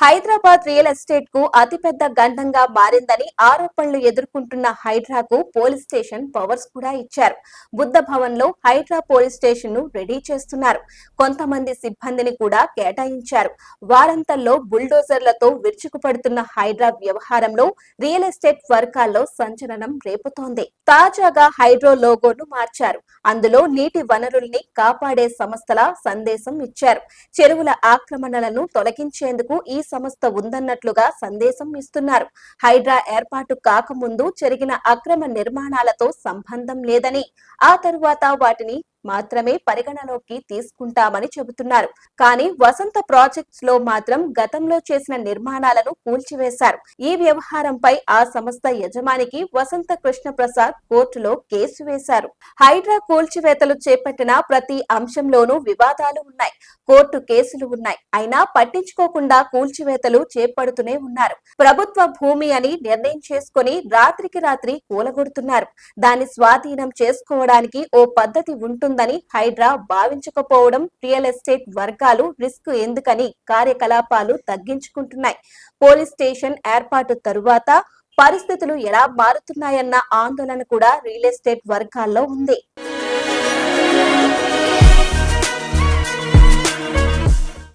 Hyderabad real estate కు అతిపెద్ద గండంగా మారిందని ఆరోపణలు ఎదుర్కొంటున్న హైడ్రాకు పోలీస్ స్టేషన్ పవర్స్ కూడా ఇచ్చారు. బుద్ధ భవన్ లో హైడ్రా పోలీస్ స్టేషన్ ను రెడీ చేస్తున్నారు. కొంతమంది సిబ్బందిని కూడా కేటాయించారు. వారంతల్లో బుల్డోజర్లతో విరుచుకుపడుతున్న హైడ్రా వ్యవహారంలో రియల్ ఎస్టేట్ వర్గాల్లో సంచలనం రేపుతోంది. తాజాగా హైడ్రో లోగోను మార్చారు. అందులో నీటి వనరుల్ని కాపాడే సంస్థల సందేశం ఇచ్చారు. చెరువుల ఆక్రమణలను తొలగించేందుకు ఈ సంస్థ ఉందన్నట్లుగా సందేశం ఇస్తున్నారు. హైడ్రా ఏర్పాటు కాకముందు జరిగిన అక్రమ నిర్మాణాలతో సంబంధం లేదని, ఆ తరువాత వాటిని మాత్రమే పరిగణలోకి తీసుకుంటామని చెబుతున్నారు. కానీ వసంత ప్రాజెక్ట్స్ లో మాత్రం గతంలో చేసిన నిర్మాణాలను కూల్చివేశారు. ఈ వ్యవహారంపై ఆ సంస్థ యజమానికి వసంత కృష్ణ ప్రసాద్ కోర్టులో కేసు వేశారు. హైడ్రా కూల్చివేతలు చేపట్టిన ప్రతి అంశంలోనూ వివాదాలు ఉన్నాయి. కోర్టు కేసులు ఉన్నాయి. అయినా పట్టించుకోకుండా కూల్చివేతలు చేపడుతూనే ఉన్నారు. ప్రభుత్వ భూమి అని నిర్ణయం చేసుకుని రాత్రికి రాత్రి కూలగొడుతున్నారు. దాన్ని స్వాధీనం చేసుకోవడానికి ఓ పద్ధతి ఉంటుందని హైడ్రా భావించకపోవడం రియల్ ఎస్టేట్ వర్గాలు రిస్క్ ఎందుకని కార్యకలాపాలు తగ్గించుకుంటున్నాయి. పోలీస్ స్టేషన్ ఏర్పాటు తరువాత పరిస్థితులు ఎలా మారుతున్నాయన్న ఆందోళన కూడా రియల్ ఎస్టేట్ వర్గాల్లో ఉంది.